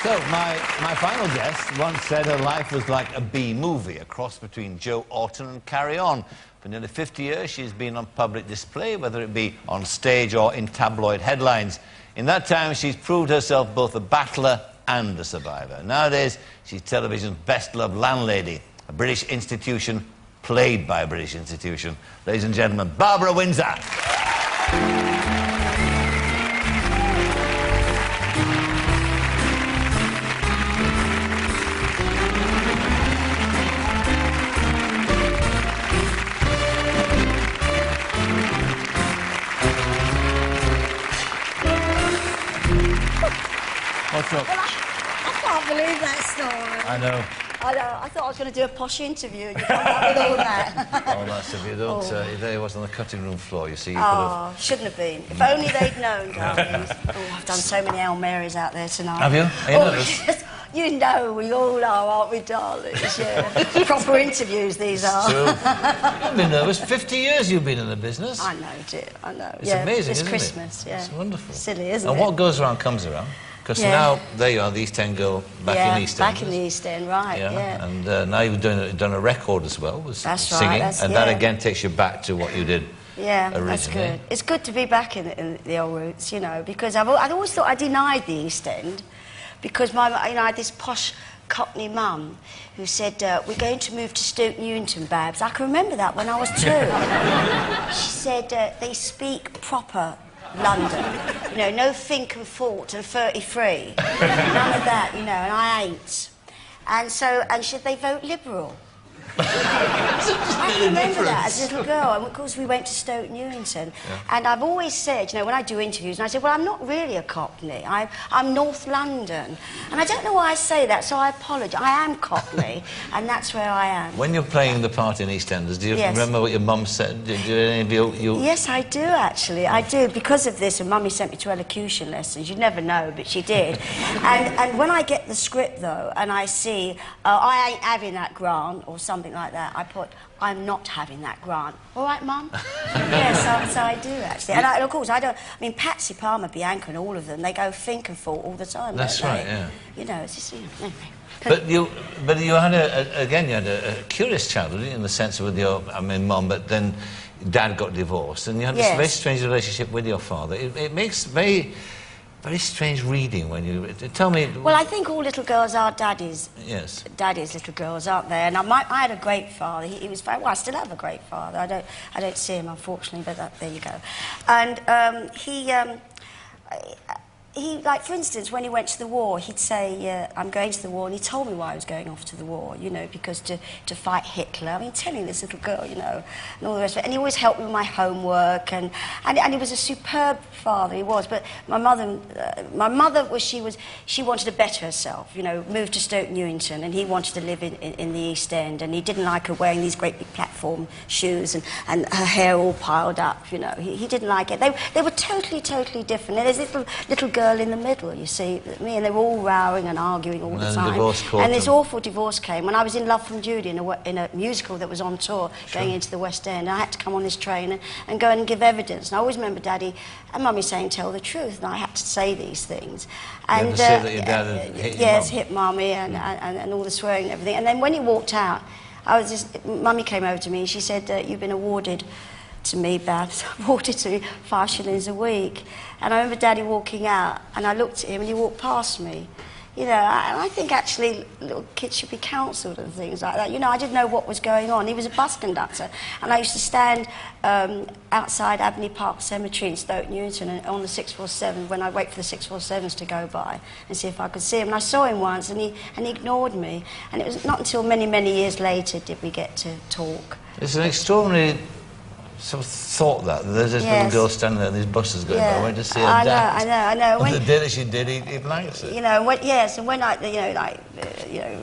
So, my final guest once said her life was like a B-movie, a cross between Joe Orton and Carry On. For nearly 50 years, she's been on public display, whether it be on stage or in tabloid headlines. In that time, she's proved herself both a battler and a survivor. Nowadays, she's television's best-loved landlady, a British institution played by a British institution. Ladies and gentlemen, Barbara Windsor. What's up? Well, I can't believe that story. I know. I thought I was going to do a posh interview and you come up with all that. Oh, that's if you don't... there he was on the cutting room floor, you see. You Shouldn't have been. If only they'd known, darlings. Oh, I've done so many Hail Marys out there tonight. Have you? Are you nervous? Yes. You know we all are, aren't we, darlings? Yeah. Proper interviews, these are. True. You've been nervous. 50 years you've been in the business. I know, dear. I know. It's amazing, it's isn't Christmas, it? yeah. It's wonderful. Silly, isn't it? And what goes around comes around. Because now, there you are, the East End girl back in the East End. Back in the East End, right, yeah. And now you've done a record as well, with singing. Right, and that again takes you back to what you did originally. That's good. It's good to be back in the old roots, you know, because I'd always thought I denied the East End, because I had this posh Cockney mum who said, we're going to move to Stoke Newington, Babs. I can remember that when I was 2. She said, they speak proper London. You know, no think and thought and 33. None of that, you know, and I ain't. And should they vote Liberal? I can remember that as a little girl, and of course we went to Stoke Newington, and I've always said, you know, when I do interviews, and I say, well, I'm not really a Cockney, I'm North London, and I don't know why I say that, so I apologise. I am Cockney, and that's where I am. When you're playing the part in EastEnders, do you remember what your mum said? Did any of you... Yes, I do, actually. I do. Because of this, and Mummy sent me to elocution lessons. You'd never know, but she did. and when I get the script, though, and I see, I ain't having that grant, or something like that, I put, I'm not having that grant. All right, Mum? Yeah, so I do, actually. And of course, I mean, Patsy Palmer, Bianca, and all of them, they go think and thought all the time. That's right, yeah. You know, it's just, you know, anyway. But you had a curious childhood, in the sense with your, Mum, but then Dad got divorced, and you had this very strange relationship with your father. It makes very strange reading when you... Tell me... Well, I think all little girls are daddies. Yes. Daddies, little girls, aren't they? And I had a great father. He was very... Well, I still have a great father. I don't see him, unfortunately, but there you go. And he, like, for instance, when he went to the war, he'd say, I'm going to the war, and he told me why I was going off to the war, you know, because to fight Hitler. I mean, telling this little girl, you know, and all the rest of it. And he always helped me with my homework, and he was a superb father, he was. But my mother, she wanted to better herself, you know, moved to Stoke Newington, and he wanted to live in the East End, and he didn't like her wearing these great big platform shoes and her hair all piled up, you know. He didn't like it. They were totally, totally different. And there's this little girl in the middle, you see, me, and they were all rowing and arguing all the time. And this awful divorce came when I was in Love from Judy in a musical that was on tour going into the West End. I had to come on this train and go and give evidence. And I always remember Daddy and Mummy saying, tell the truth, and I had to say these things. And you said that your dad had hit your mum. Hit Mummy and all the swearing and everything. And then when he walked out, Mummy came over to me and she said, you've been awarded to me, Babs, awarded to me 5 shillings a week. And I remember Daddy walking out, and I looked at him, and he walked past me. You know, and I think actually little kids should be counselled and things like that. You know, I didn't know what was going on. He was a bus conductor, and I used to stand outside Abney Park Cemetery in Stoke Newington and on the 647 when I'd wait for the 647s to go by and see if I could see him. And I saw him once, and he ignored me. And it was not until many, many years later did we get to talk. It's an extraordinary... sort of thought that there's this little girl standing there and these buses going by. I went to see her dad. I know. When the day that she did, he likes it. You know, and when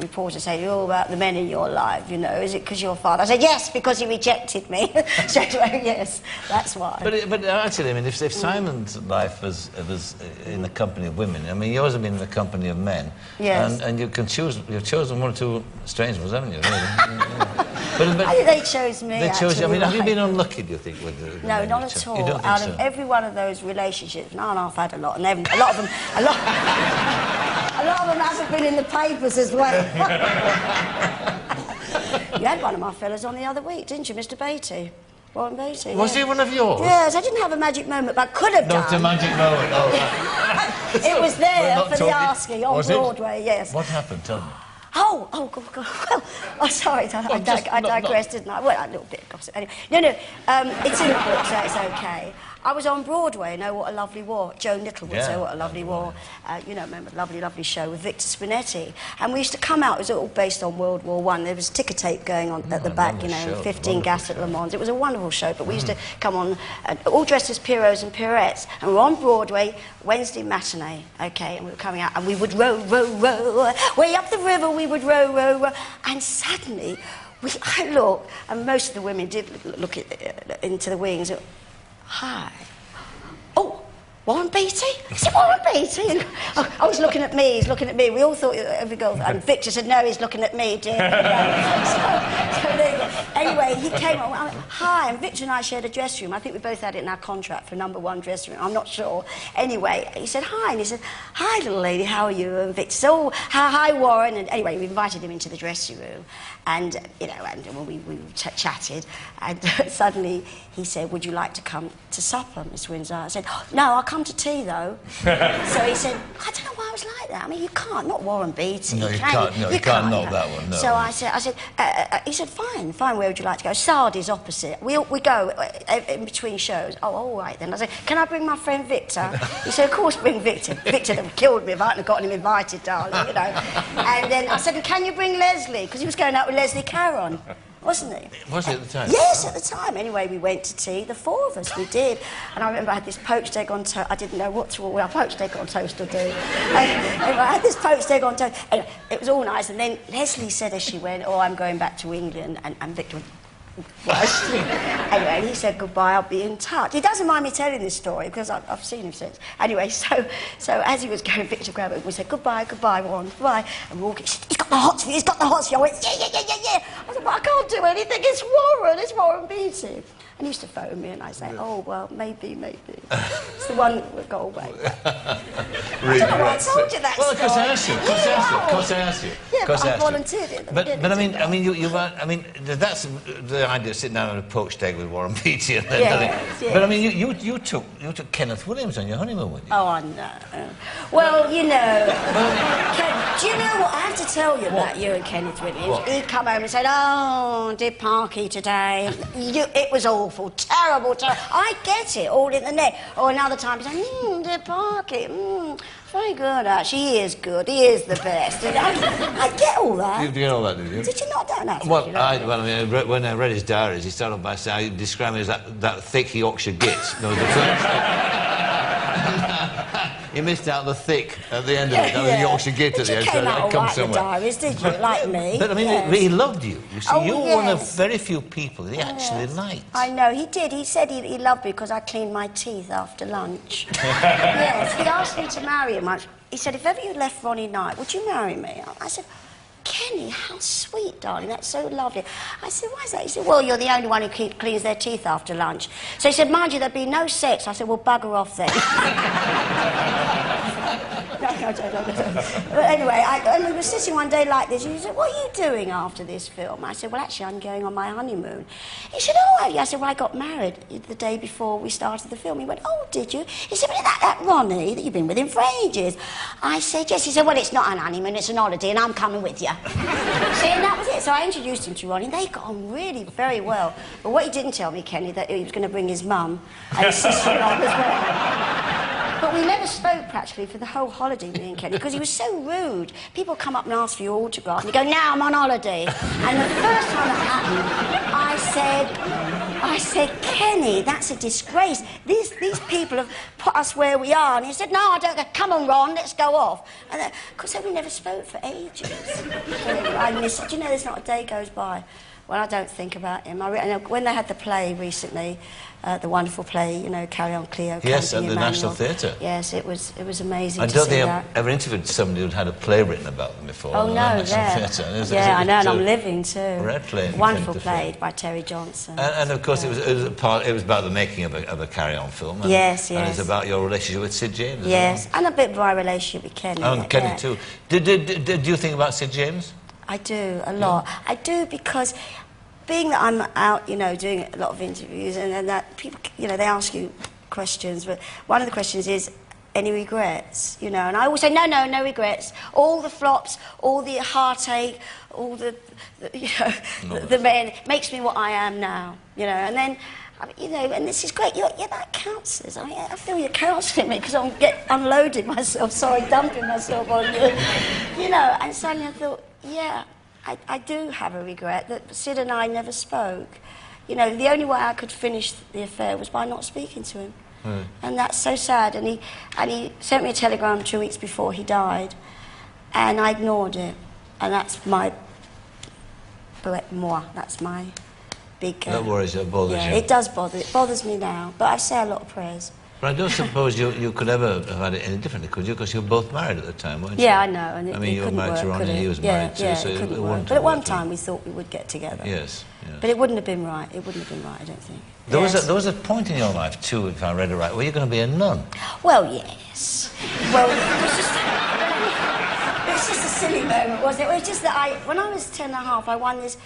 reporters say, you're all about the men in your life, you know, is it because your father? I said, yes, because he rejected me. Straight away, yes, that's why. But actually, I mean, if Simon's life was in the company of women, I mean, yours have been in the company of men. Yes. And you can choose, you've chosen one or two strange ones, haven't you, really? But I think they chose me. They chose you. I mean, have you been unlucky, do you think, with the No, not at all. You don't think Out of every one of those relationships, and I've had a lot, and a lot of them, A lot of them haven't been in the papers as well. You had one of my fellas on the other week, didn't you, Mr. Beatty? Warren Beatty. Was he one of yours? Yes, I didn't have a magic moment, but I could have done. Not a magic moment. Oh, right. It was there for talking... the asking on Broadway, yes. What happened? Tell me. Oh, God. Well, oh, sorry, I digressed, didn't I? Well, a little bit of gossip. Anyway, no, it's in the book, so it's okay. I was on Broadway, know what a lovely war. Joe Little would say what a lovely war. You know, remember, lovely show with Victor Spinetti. And we used to come out, it was all based on World War I. There was ticker tape going on at the back, you know, 15 gas at Le Mans. It was a wonderful show, but we used to come on, all dressed as Pierrots and Pierrettes. And we were on Broadway, Wednesday matinee, okay, and we were coming out, and we would row, way up the river, we would row. And suddenly, I looked, and most of the women did look into the wings. Hi. Oh, Warren Beatty? Is it Warren Beatty? And, I was looking at me, he's looking at me. We all thought every girl... And Victor said, no, he's looking at me, dear. So there you go. Anyway, he came on, I went, hi, and Victor and I shared a dressing room. I think we both had it in our contract for #1 dressing room. I'm not sure. Anyway, he said, hi, and he said, hi, little lady, how are you? And Victor said, oh, hi, Warren. And anyway, we invited him into the dressing room. And, you know, and we chatted, and suddenly he said, would you like to come to supper, Miss Windsor? I said, oh, no, I'll come to tea, though. So he said, I don't know why I was like that. I mean, you can't, not Warren Beatty. No, you can't, no, you can't knock that one, no. So I said, he said, fine, where would you like to go? Sardi's opposite. We go in between shows. Oh, all right, then. I said, can I bring my friend Victor? He said, of course, bring Victor. Victor would have killed me if I hadn't gotten him invited, darling, you know. And then I said, can you bring Leslie? Because he was going out with Leslie Caron, wasn't he? Was he at the time? Yes, at the time. Anyway, we went to tea, the four of us, we did. And I remember I had this poached egg on toast. I didn't know what to order. Poached egg on toast will do. And I had this poached egg on toast. And it was all nice. And then Leslie said as she went, oh, I'm going back to England. And Victor went, what? Anyway, he said goodbye, I'll be in touch. He doesn't mind me telling this story because I've seen him since. Anyway, so as he was going, Victor grabbed it, we said goodbye, Warren, goodbye. And we're walking, he's got the hots for you, he's got the hots for you. I went, yeah. I said, but I can't do anything, it's Warren Beatty. And he used to phone me and I'd say, oh, well, maybe. It's the one that got away. Really? I don't know why I told you that well, story. Because I asked you. Yeah, but I volunteered it. But I mean, you weren't. I mean, that's the idea of sitting down on a poached egg with Warren Beatty and then. Yes. But I mean, you took Kenneth Williams on your honeymoon, wouldn't you? Oh, I know. Well, you know, do you know what I have to tell you about you and Kenneth Williams? What? He'd come home and said, oh, did Parky today? It was awful, terrible. I get it, all in the neck. Or another time he'd say, did Parky? Very good, actually. He is good. He is the best. I get all that. You get all that, did you? Did you not know that? Well, when I read his diaries, he started off by saying, describing as that thick Yorkshire git. No, the first. You missed out the thick at the end of it, the Yorkshire git at the end. You came out all right in the somewhere. diaries, did you? Like me. But I mean, yes. he loved you. You see, Oh, you're yes. one of very few people he actually liked. I know, he did. He said he loved me because I cleaned my teeth after lunch. Yes, he asked me to marry him. He said, if ever you left Ronnie Knight, would you marry me? I said, Kenny, how sweet, darling, that's so lovely. I said, why is that? He said, well, you're the only one who cleans their teeth after lunch. So he said, mind you, there'd be no sex. I said, well, bugger off then. No. But anyway, and we were sitting one day like this, and he said, what are you doing after this film? I said, well, actually, I'm going on my honeymoon. He said, oh, have you? I said, well, I got married the day before we started the film. He went, oh, did you? He said, but that Ronnie, that you've been with him for ages. I said, yes. He said, well, it's not an honeymoon, it's an holiday, and I'm coming with you. See, and that was it. So I introduced him to Ronnie. They got on really very well. But what he didn't tell me, Kenny, that he was going to bring his mum and his sister-in-law as well. But we never spoke, practically, for the whole holiday, me and Kenny, because he was so rude. People come up and ask for your autograph, and you go, now I'm on holiday. And the first time that happened, I said, Kenny, that's a disgrace. These people have put us where we are. And he said, no, I don't. Come on, Ron, let's go off. And because we never spoke for ages. I miss it. Do you know, there's not a day goes by when I don't think about him. And when they had the play recently, the wonderful play, you know, Carry On Cleo. Yes, at Camping the Emmanuel. National Theatre. Yes, it was amazing I to don't see think that. I've ever interviewed somebody who'd had a play written about them before. Oh, no, National yeah. Theatre. Yeah, I know, and I'm living too. Red Play. Wonderful play by Terry Johnson. And of course, it was about the making of a carry-on film. And, yes, yes. And it's about your relationship with Sid James. Yes, as well. and a bit of my relationship with Kenneth. And Kenneth too. Do you think about Sid James? I do, a lot. Yeah. I do because being that I'm out, you know, doing a lot of interviews and that people, you know, they ask you questions, but one of the questions is, any regrets, you know? And I always say, no regrets. All the flops, all the heartache, all the you know, the man makes me what I am now, you know? And then, you know, and this is great. You're like counsellors. I mean, I feel you're counselling me because I'm unloading myself, dumping myself on you, you know? And suddenly I thought, yeah, I do have a regret that Sid and I never spoke. You know, the only way I could finish the affair was by not speaking to him. And that's so sad. And he sent me a telegram 2 weeks before he died, and I ignored it. And that's my that's my big... that worries you, bothers you? It does bother. It bothers me now, but I say a lot of prayers. But I don't suppose you could ever have had it any differently, could you? Because you were both married at the time, weren't you? Yeah, I know. And I mean, you were married to Ronnie, he was married too, so it couldn't wouldn't work. have But at one worked, time we thought we would get together. Yes, yes. But it wouldn't have been right. It wouldn't have been right, I don't think. There was a point in your life too, if I read it right, where you're going to be a nun. Well, yes. Well, it was just a silly moment, wasn't it? It was just that when I was 10 and a half, I won this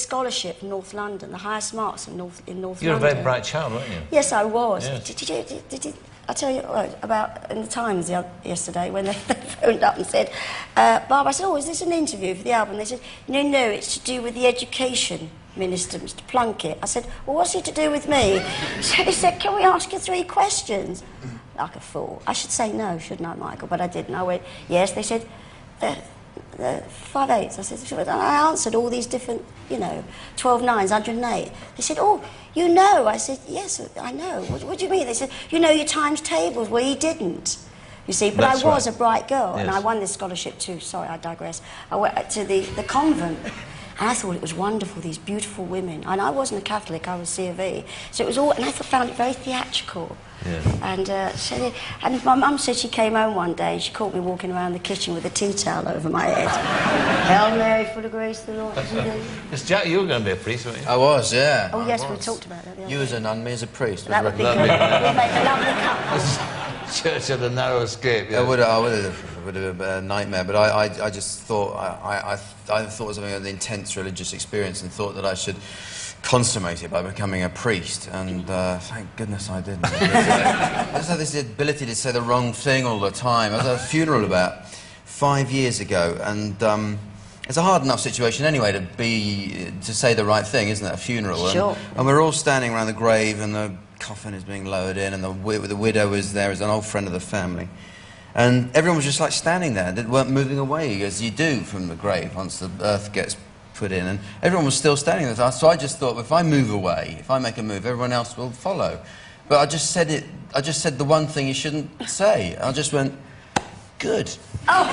scholarship in North London, the highest marks in North London. You were a very bright child, weren't you? Yes, I was. Yes. Did you? I tell you about in the Times yesterday when they phoned up and said, Barbara, I said, oh, is this an interview for the album? They said, no, it's to do with the education minister, Mr. Plunkett. I said, well, what's it to do with me? So they said, can we ask you 3 questions? Like a fool. I should say no, shouldn't I, Michael? But I didn't. I went, yes. They said, 5/8. I said, and I answered all these different, 12 9s, 108. They said, oh, you know. I said, yes, I know. What do you mean? They said, you know your times tables. Well, he didn't. You see, but I was a bright girl, and I won this scholarship too. Sorry, I digress. I went to the convent, and I thought it was wonderful, these beautiful women. And I wasn't a Catholic, I was C of E. So it was all, and I found it very theatrical. Yeah. And my mum said she came home one day and she caught me walking around the kitchen with a tea towel over my head. Hail Mary, full of grace, the Lord is with thee. Because Jack, you were going to be a priest, weren't you? I was, yeah. Oh, yes, we talked about that the other You day. as a nun, me as a priest. That would be good. We'd make a lovely couple. Church had a narrow escape, yeah. It would have been a nightmare, but I just thought, I thought it was something of an intense religious experience and thought that I should consummate it by becoming a priest, and thank goodness I didn't. I just had this ability to say the wrong thing all the time. I was at a funeral about 5 years ago, and it's a hard enough situation anyway to say the right thing, isn't it? A funeral. Sure. And we're all standing around the grave, and the coffin is being lowered in, and the widow is there as an old friend of the family. And everyone was just like standing there. They weren't moving away, as you do from the grave once the earth gets put in. And everyone was still standing there. So I just thought, if I move away, if I make a move, everyone else will follow. But I just said the one thing you shouldn't say. I just went, good. Oh.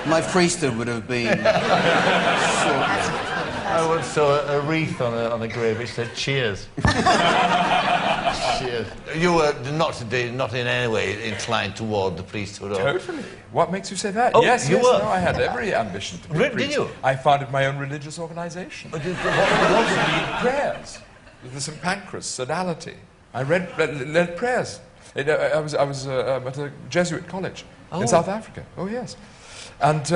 My priesthood would have been short. I once saw a wreath on a grave which said cheers. Cheers. You were not in any way inclined toward the priesthood? Or... Totally. What makes you say that? Oh, yes, you were? No, I had every ambition to be a priest. Did you? I founded my own religious organisation. What lead prayers. The St. Pancras, Sodality. I led prayers. I was at a Jesuit college in South Africa. Oh, yes. And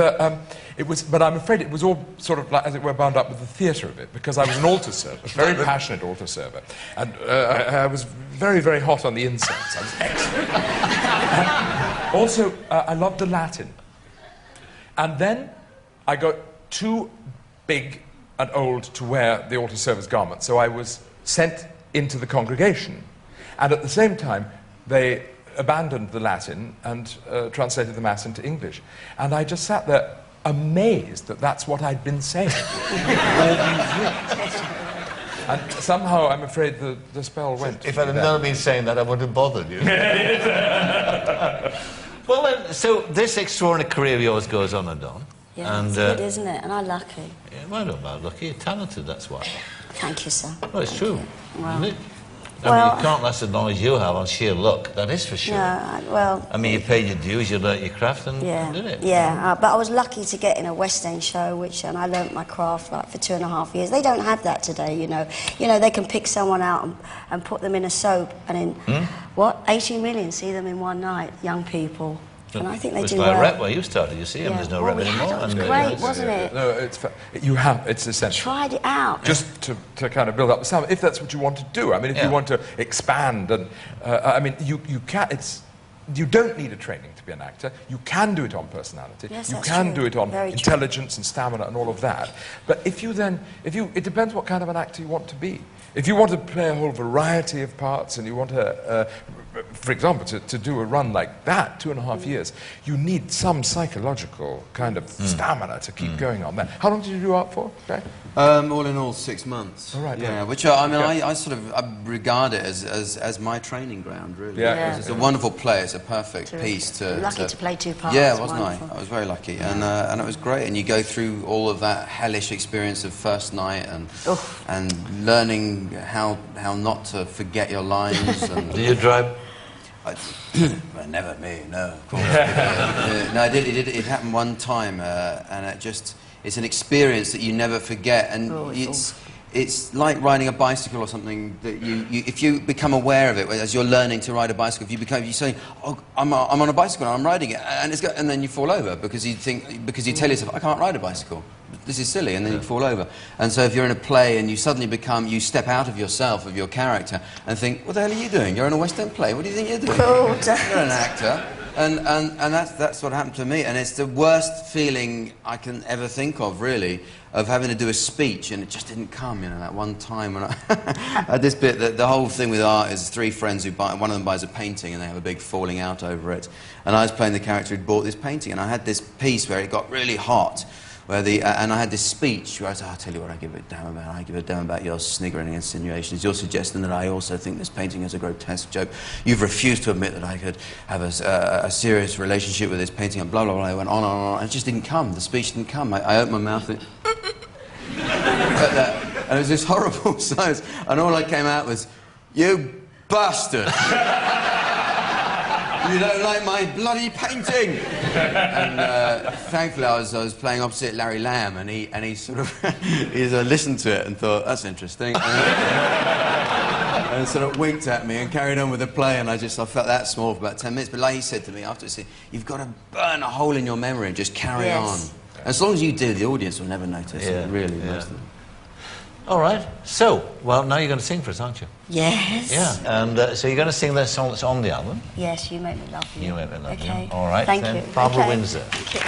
it was, but I'm afraid it was all sort of, like, as it were, bound up with the theatre of it, because I was an altar server, a very passionate altar server. And I was very, very hot on the incense. I was excellent. Also, I loved the Latin. And then I got too big and old to wear the altar server's garment, so I was sent into the congregation. And at the same time, they abandoned the Latin and translated the Mass into English. And I just sat there amazed that that's what I'd been saying all these years. And somehow, I'm afraid the spell went. If I'd never been saying that, I wouldn't have bothered you. Well, then, so this extraordinary career of yours goes on and on. Yeah, and, it's good, isn't it? And I'm lucky. Yeah, well, I don't know, lucky. You're talented, that's why. Thank you, sir. Well, it's true, Well, isn't it? I mean, you can't less the knowledge you have on sheer luck, that is for sure. No, well... I mean, you paid your dues, you learnt your craft and did it. Yeah, but I was lucky to get in a West End show, and I learnt my craft like for 2.5 years. They don't have that today, you know. You know, they can pick someone out and put them in a soap and in, 18 million see them in one night, young people. And I think they do well. It's like rep where you started, you see, and there's no rep anymore. It was great, wasn't it? No, it's essential. Tried it out. Just to kind of build up the sound, if that's what you want to do. I mean, if you want to expand, and I mean, you can. You don't need a training to be an actor. You can do it on personality. Yes, you that's can true. do it on Very intelligence true. and stamina and all of that. But it depends what kind of an actor you want to be. If you want to play a whole variety of parts and you want to, for example, to do a run like that, 2.5 years, you need some psychological kind of stamina to keep going on that. How long did you do art for? Okay. All in all, 6 months. All right. Yeah, which I mean, I sort of regard it as my training ground, really. Yeah. It's a wonderful play. It's a perfect piece to. Lucky to play 2 parts. Yeah, wasn't Wonderful. I? I was very lucky, and it was great. And you go through all of that hellish experience of first night and learning how not to forget your lines. And Do you drive? Well, never me, no, of course. No, I did. It happened one time, and it's an experience that you never forget, and it's like riding a bicycle or something that if you become aware of it as you're learning to ride a bicycle, if you say, oh, I'm on a bicycle and I'm riding it, and then you fall over because you tell yourself, I can't ride a bicycle. This is silly, and then you fall over. And so if you're in a play and you suddenly you step out of yourself, of your character, and think, what the hell are you doing? You're in a West End play. What do you think you're doing? You're an actor. And that's what happened to me. And it's the worst feeling I can ever think of, really, of having to do a speech, and it just didn't come, you know, that one time when I had this bit, that the whole thing with art is 3 friends who one of them buys a painting and they have a big falling out over it. And I was playing the character who'd bought this painting, and I had this piece where it got really hot, and I had this speech where I said, I'll tell you what I give a damn about. I give a damn about your sniggering insinuations. You're suggesting that I also think this painting is a grotesque joke. You've refused to admit that I could have a serious relationship with this painting, and blah, blah, blah. I went on and on, and it just didn't come. The speech didn't come. I opened my mouth and and it was this horrible silence, and all I came out was, you bastard! You don't like my bloody painting! And thankfully I was playing opposite Larry Lamb, and he sort of listened to it and thought, that's interesting. And sort of winked at me and carried on with the play, and I felt that small for about 10 minutes. But like he said to me after, he said, you've got to burn a hole in your memory and just carry on. As long as you do, the audience will never notice it, really. Most of them. All right. So, well, now you're going to sing for us, aren't you? Yes. Yeah. And so you're going to sing that song that's on the album? Yes, You Make Me Love You. You Make Me Love You. Okay. All right. Thank then you. Barbara Okay. Windsor. Thank you.